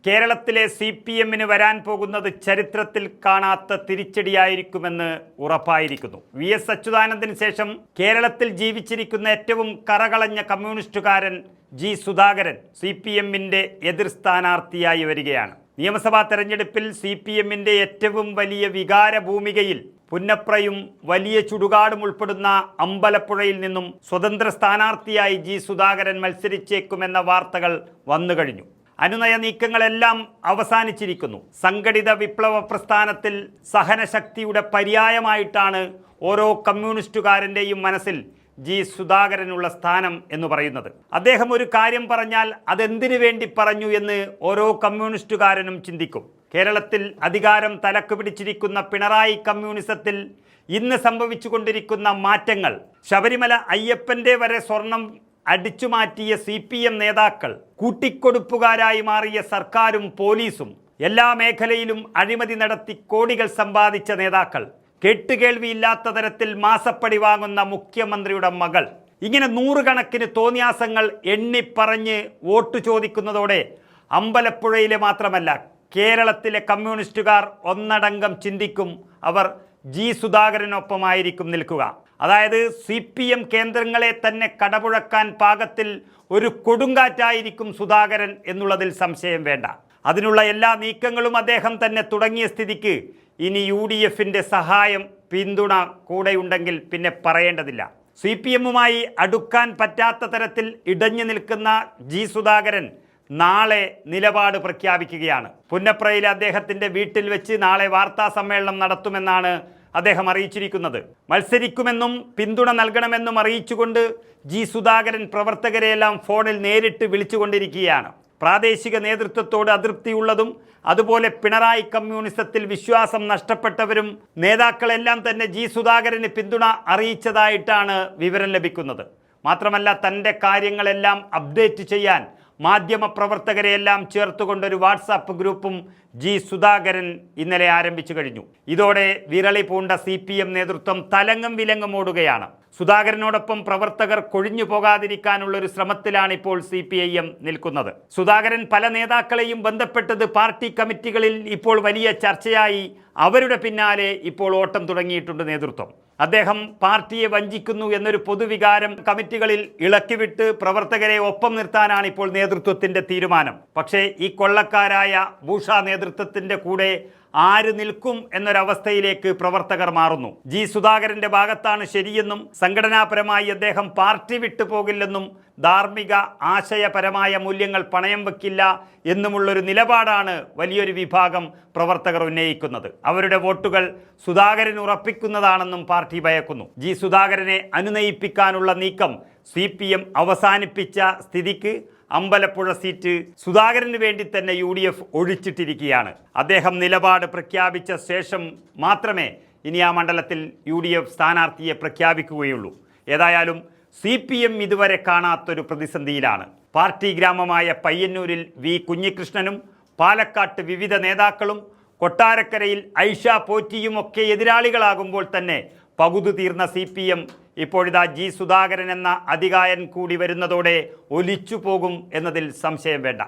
കേരളത്തിലെ CPM-ന് വരാൻ പോകുന്നത് ചരിത്രത്തിൽ കാണാത്ത തിരിച്ചടിയായിരിക്കുമെന്ന് ഉറപ്പായിരിക്കുന്നു. VS അച്യുതാനന്ദന് ശേഷം കേരളത്തിൽ ജീവിച്ചിരിക്കുന്ന ഏറ്റവും കറകളഞ്ഞ കമ്മ്യൂണിസ്റ്റുകാരൻ G. സുധാകരൻ CPM-ന്റെ എതിർ സ്ഥാനാർത്ഥിയായി വരികയാണ്. നിയമസഭാ തെരഞ്ഞെടുപ്പിൽ CPM-ന്റെ ഏറ്റവും വലിയ വികാര ഭൂമികയിൽ പുന്നപ്രയും വലിയ ചുടുകാടും ഉൾപ്പെടുന്ന അമ്പലപ്പുഴയിൽ നിന്നും സ്വതന്ത്ര സ്ഥാനാർത്ഥിയായി G. സുധാകരൻ മത്സരിച്ചേക്കുമെന്ന വാർത്തകൾ വന്നുകഴിഞ്ഞു. അനുനയ നീക്കങ്ങളെല്ലാം അവസാനിച്ചിരിക്കുന്നു. സംഘടിത വിപ്ലവ പ്രസ്ഥാനത്തിൽ സഹനശക്തിയുടെ പര്യായമായിട്ടാണ് ഓരോ കമ്മ്യൂണിസ്റ്റുകാരൻ്റെയും മനസ്സിൽ G. സുധാകരനുള്ള സ്ഥാനം എന്ന് പറയുന്നത്. അദ്ദേഹം ഒരു കാര്യം പറഞ്ഞാൽ അതെന്തിനു വേണ്ടി പറഞ്ഞു എന്ന് ഓരോ കമ്മ്യൂണിസ്റ്റുകാരനും ചിന്തിക്കും. കേരളത്തിൽ അധികാരം തലക്ക് പിടിച്ചിരിക്കുന്ന പിണറായി കമ്മ്യൂണിസത്തിൽ ഇന്ന് സംഭവിച്ചുകൊണ്ടിരിക്കുന്ന മാറ്റങ്ങൾ, ശബരിമല അയ്യപ്പൻ്റെ വരെ സ്വർണം അടിച്ചുമാറ്റിയ CPM നേതാക്കൾ, കൂട്ടിക്കൊടുപ്പുകാരായി മാറിയ സർക്കാരും പോലീസും, എല്ലാ മേഖലയിലും അഴിമതി നടത്തി കോടികൾ സമ്പാദിച്ച നേതാക്കൾ, കേട്ടുകേൾവിയില്ലാത്ത തരത്തിൽ മാസപ്പടി വാങ്ങുന്ന മുഖ്യമന്ത്രിയുടെ മകൾ, ഇങ്ങനെ നൂറുകണക്കിന് തോന്നിയാസങ്ങൾ എണ്ണിപ്പറഞ്ഞ് വോട്ട് ചോദിക്കുന്നതോടെ അമ്പലപ്പുഴയിലെ മാത്രമല്ല കേരളത്തിലെ കമ്മ്യൂണിസ്റ്റുകാർ ഒന്നടങ്കം ചിന്തിക്കും അവർ G. സുധാകരനൊപ്പമായിരിക്കും നിൽക്കുക. അതായത് CPM കേന്ദ്രങ്ങളെ തന്നെ കടപുഴക്കാൻ പാകത്തിൽ ഒരു കൊടുങ്കാറ്റായിരിക്കും സുധാകരൻ എന്നുള്ളതിൽ സംശയം വേണ്ട. അതിനുള്ള എല്ലാ നീക്കങ്ങളും അദ്ദേഹം തന്നെ തുടങ്ങിയ സ്ഥിതിക്ക് ഇനി UDF-ന്റെ സഹായം, പിന്തുണ കൂടെയുണ്ടെങ്കിൽ പിന്നെ പറയേണ്ടതില്ല. CPM-മായി അടുക്കാൻ പറ്റാത്ത തരത്തിൽ ഇടഞ്ഞു നിൽക്കുന്ന G. സുധാകരൻ നാളെ നിലപാട് പ്രഖ്യാപിക്കുകയാണ്. പുന്നപ്രയിലെ അദ്ദേഹത്തിൻ്റെ വീട്ടിൽ വെച്ച് നാളെ വാർത്താ സമ്മേളനം നടത്തുമെന്നാണ് അദ്ദേഹം അറിയിച്ചിരിക്കുന്നത്. മത്സരിക്കുമെന്നും പിന്തുണ നൽകണമെന്നും അറിയിച്ചുകൊണ്ട് G. സുധാകരൻ പ്രവർത്തകരെയെല്ലാം ഫോണിൽ നേരിട്ട് വിളിച്ചുകൊണ്ടിരിക്കുകയാണ്. പ്രാദേശിക നേതൃത്വത്തോട് അതൃപ്തിയുള്ളതും അതുപോലെ പിണറായി കമ്മ്യൂണിസത്തിൽ വിശ്വാസം നഷ്ടപ്പെട്ടവരും നേതാക്കളെല്ലാം തന്നെ G. സുധാകരന് പിന്തുണ അറിയിച്ചതായിട്ടാണ് വിവരം ലഭിക്കുന്നത്. മാത്രമല്ല തൻ്റെ കാര്യങ്ങളെല്ലാം അപ്ഡേറ്റ് ചെയ്യാൻ മാധ്യമപ്രവർത്തകരെയെല്ലാം ചേർത്തുകൊണ്ടൊരു വാട്സാപ്പ് ഗ്രൂപ്പും G. സുധാകരൻ ഇന്നലെ ആരംഭിച്ചു കഴിഞ്ഞു. ഇതോടെ വിരളി പൂണ്ട CPM നേതൃത്വം തലങ്ങും വിലങ്ങും ഓടുകയാണ്. സുധാകരനോടൊപ്പം പ്രവർത്തകർ കൊഴിഞ്ഞു പോകാതിരിക്കാനുള്ളൊരു ശ്രമത്തിലാണ് ഇപ്പോൾ CPIM നിൽക്കുന്നത്. സുധാകരൻ പല നേതാക്കളെയും ബന്ധപ്പെട്ടത് പാർട്ടി കമ്മിറ്റികളിൽ ഇപ്പോൾ വലിയ ചർച്ചയായി. അവരുടെ പിന്നാലെ ഇപ്പോൾ ഓട്ടം തുടങ്ങിയിട്ടുണ്ട് നേതൃത്വം. അദ്ദേഹം പാർട്ടിയെ വഞ്ചിക്കുന്നു എന്നൊരു പൊതുവികാരം കമ്മിറ്റികളിൽ ഇളക്കിവിട്ട് പ്രവർത്തകരെ ഒപ്പം നിർത്താനാണ് ഇപ്പോൾ നേതൃത്വത്തിൻ്റെ തീരുമാനം. പക്ഷേ ഈ കൊള്ളക്കാരായ ഭൂഷ നേതൃത്വത്തിൻ്റെ കൂടെ ആര് നിൽക്കും എന്നൊരവസ്ഥയിലേക്ക് പ്രവർത്തകർ മാറുന്നു. G. സുധാകരൻ്റെ ഭാഗത്താണ് ശരിയെന്നും സംഘടനാപരമായി അദ്ദേഹം പാർട്ടി വിട്ടു പോകില്ലെന്നും ധാർമ്മിക ആശയപരമായ മൂല്യങ്ങൾ പണയം വയ്ക്കില്ല എന്നുമുള്ളൊരു നിലപാടാണ് വലിയൊരു വിഭാഗം പ്രവർത്തകർ ഉന്നയിക്കുന്നത്. അവരുടെ വോട്ടുകൾ സുധാകരൻ ഉറപ്പിക്കുന്നതാണെന്നും പാർട്ടി ഭയക്കുന്നു. G. സുധാകരനെ അനുനയിപ്പിക്കാനുള്ള നീക്കം CPM അവസാനിപ്പിച്ച സ്ഥിതിക്ക് അമ്പലപ്പുഴ സീറ്റ് സുധാകരന് വേണ്ടി തന്നെ UDF ഒഴിച്ചിട്ടിരിക്കുകയാണ്. അദ്ദേഹം നിലപാട് പ്രഖ്യാപിച്ച ശേഷം മാത്രമേ ഇനി ആ മണ്ഡലത്തിൽ UDF സ്ഥാനാർത്ഥിയെ പ്രഖ്യാപിക്കുകയുള്ളൂ. ഏതായാലും CPM ഇതുവരെ കാണാത്തൊരു പ്രതിസന്ധിയിലാണ്. പാർട്ടി ഗ്രാമമായ പയ്യന്നൂരിൽ V. കുഞ്ഞികൃഷ്ണനും പാലക്കാട്ട് വിവിധ നേതാക്കളും കൊട്ടാരക്കരയിൽ ഐഷ പോറ്റിയുമൊക്കെ എതിരാളികളാകുമ്പോൾ തന്നെ പകുതി തീർന്ന CPM ഇപ്പോഴിതാ G. സുധാകരൻ എന്ന അധികായൻ കൂടി വരുന്നതോടെ ഒലിച്ചു പോകും എന്നതിൽ സംശയം വേണ്ട.